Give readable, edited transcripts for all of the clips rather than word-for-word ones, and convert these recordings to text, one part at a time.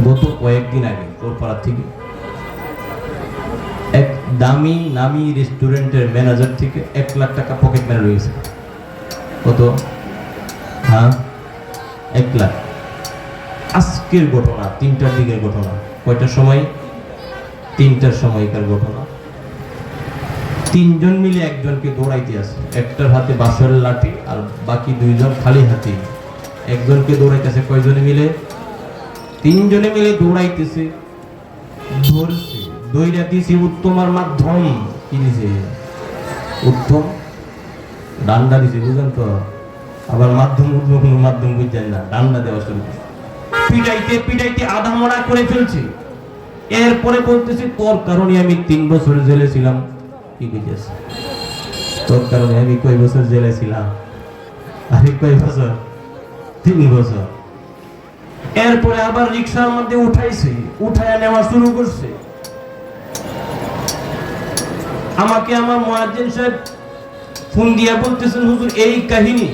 গত কয়েকদিন আগে তোরপাড়া থেকে এক দামি নামি রেস্টুরেন্টের ম্যানেজার থেকে 1 লাখ টাকা পকেট মেরে রয়েছে। কত? হ্যাঁ, 1 লাখ। আজকের ঘটনা, 3টার দিকের ঘটনা। কয়টার সময়? 3টার সময়কার ঘটনা। 3 জন মিলে একজনকে দৌড়াইতে আছে, একটার হাতে বাঁশের লাঠি আর বাকি 2 জন খালি হাতে। একজনকে দৌড়াইতেছে কয়জনে মিলে? 3 জনে মিলে দৌড়াইতেছে। ধরছে, দৌড়া দিয়েছে উত্তমার মাধ্যম। কি দিছে? উত্তম ডান্ডা দিছে, বুঝলেন তো? আবার মাধ্যম উঠবো, কোনো মাধ্যম বুঝছেন না, ডান্ডা দেওয়া শুরু করছে। পিটাইতে পিটাইতে আধা মরা করে ফেলছে। এরপরে বলতেছে তোর কারণে আমি 3 বছর জেলে ছিলাম। কি বুঝেছ? তোর কারণে আমি কয় বছর জেলে ছিলাম? আরে কয় বছর? 3 বছর। এরপরে আবার রিকশার মধ্যে উঠাইছে, উঠায়া নেওয়া শুরু করছে। আমাকে আমার মুয়াজ্জিন সাহেব ফোন দিয়া বলতেছেন, হুজুর এই কাহিনী,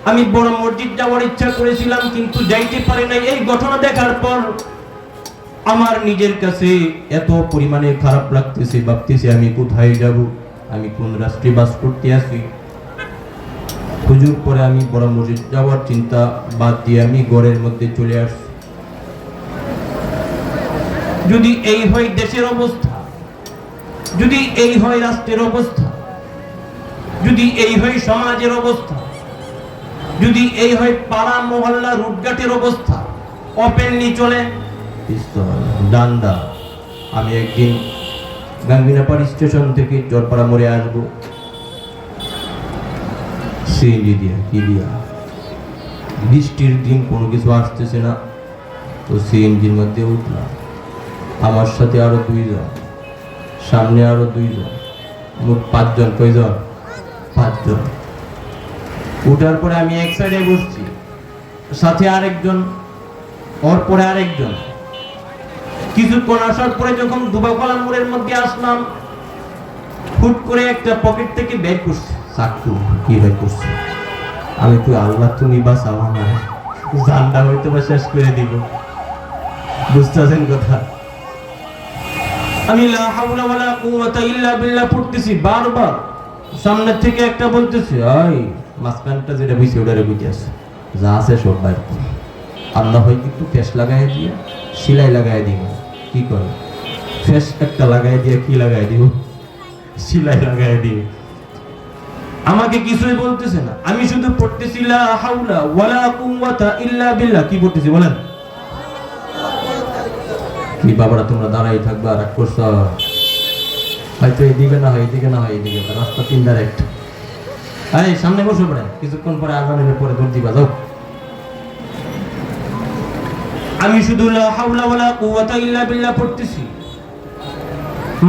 আমি বড় মসজিদ যাওয়ার ইচ্ছা করেছিলাম কিন্তু যাইতে পারি নাই। এই ঘটনা দেখার পর আমার নিজের কাছে এত পরিমাণে খারাপ লাগতেছে, ভাবতেছি আমি কোথায় যাব, আমি কোন রাষ্ট্রে বাস করতে আছি। হুজুর পরে আমি বড় মসজিদ যাওয়ার চিন্তা বাদ দিয়ে আমি ঘরের মধ্যে চলে আসছি। যদি এই হয় দেশের অবস্থা, যদি এই হয় রাষ্ট্রের অবস্থা, যদি এই হয় সমাজের অবস্থা, যদি এই হয় পাড়া মহল্লা রুটঘাটের অবস্থা, ওপেনলি চলে ডান্ডা। আমি একদিন গাঙ্গিনাপাড়ি স্টেশন থেকে জলপাড়া মোড়ে আসবো, সিএনজি দিয়া, কি দিয়া, বৃষ্টির দিন কোনো কিছু আসতেছে না, তো সিএনজির মধ্যে উঠলাম। আমার সাথে আরো 2 জন, সামনে আরো 2 জন, মোট 5 জন। কয়জন? 5 জন। উঠার পরে আমি এক সাইডে বসছি, সাথে আরেকজন, ওর পরে আরেকজন। কিছুক্ষণ আসার পরে যখন দুবাকলা মোড়ের মধ্যে আসলাম, হুট করে একটা পকেট থেকে বের করছে চাকু। কি বের করছে? আমি তো আল্লাহ তুমি বাঁচাও, আমার জানটা হয়তো বা শেষ করে দিব। বুঝতেছেন কথা? আমি লা হাওলা ওয়ালা কুওয়াতা ইল্লা বিল্লাহ পড়তেছি বারবার। সামনে থেকে একটা বলতেছে, আই মাসকানটা যেটা বিছে ওটারে বুঝে আছে, যা আছে সব বাইর কর। আল্লাহ হয় একটু ফেস লাগাই দিয়ে সেলাই লাগাই দিব। কি করে? ফেস একটা লাগাই দিয়ে কি লাগাই দিব? সেলাই লাগাই দিব। আমাকে কিছুই বলতেছে না, আমি শুধু পড়তেছি লা হাওলা ওয়ালা কুওয়াতা ইল্লা বিল্লাহ। কি পড়তেছি বলেন? কি বাবারা তোমরা দাঁড়াই থাকবা, রাগ করছ? হয়তো এইদিকে না হয়, এইদিকে না হয়, এইদিকে, রাস্তা 3 ডাইরেক্ট। এই সামনে বসে পড়ে, কিছুক্ষণ পরে আজানের পরে দৌড় দিবা, যাও। আমি শুধু লা হাওলা ওয়ালা কুওয়াতা ইল্লা বিল্লাহ পড়তেছি।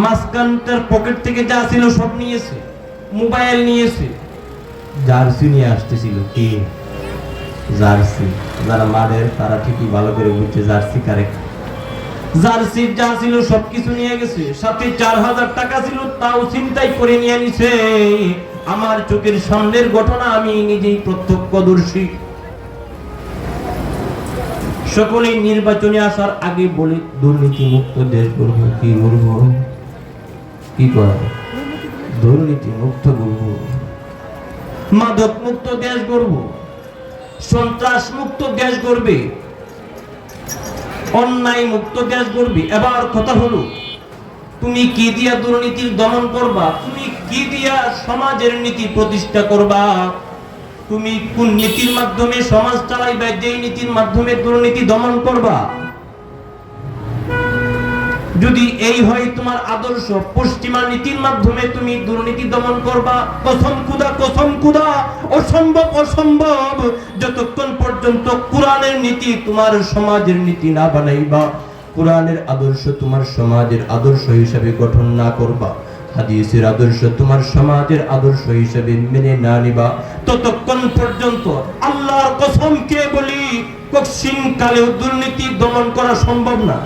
মাসকানটার পকেট থেকে যা ছিল সব নিয়েছে, মোবাইল নিয়েছে, জার্সি নিয়ে আসতেছিল। কি জার্সি? যারা মাদের তারা ঠিকই ভালো করে বুঝছে জার্সি কারেক্ট। জার্সির যা ছিল সবকিছু নিয়ে গেছে, সাথে 4000 টাকা ছিল, তাও চিন্তাই করে নিয়ে নিছে। আমার চোখের সামনের ঘটনা, আমি নিজেই প্রত্যক্ষদর্শী। সকলেই নির্বাচনে আসার আগে বলে দুর্নীতি মুক্ত দেশ গড়ব। কি গড়ব? কি করে? দুর্নীতি মুক্ত গড়ব, মাদক মুক্ত দেশ গড়ব, সন্ত্রাস মুক্ত দেশ গড়বে, অন্যায় মুক্ত দেশ গড়বে। এবার কথা হলো, তুমি কি দিয়া দুর্নীতির দমন করবা? তুমি কি দিয়া সমাজের নীতি প্রতিষ্ঠা করবা? তুমি কোন নীতির মাধ্যমে সমাজ চালাইবা? যেই নীতির মাধ্যমে দুর্নীতি দমন করবা। যদি এই হয় তোমার আদর্শ, পশ্চিমা নীতির মাধ্যমে তুমি দুর্নীতি দমন করবা, কসম খুদা অসম্ভব অসম্ভব। যতক্ষণ পর্যন্ত কোরআনের নীতি তোমার সমাজের নীতি না বানাইবা, কোরআনের আদর্শ তোমার সমাজের আদর্শ হিসেবে গঠন না করবা, হাদিসের আদর্শ তোমার সমাজের আদর্শ হিসেবে মেনে না নিবা, ততক্ষণ পর্যন্ত আল্লাহর কসম কে বলি, কখনো কালেও দুর্নীতি দমন করা সম্ভব না।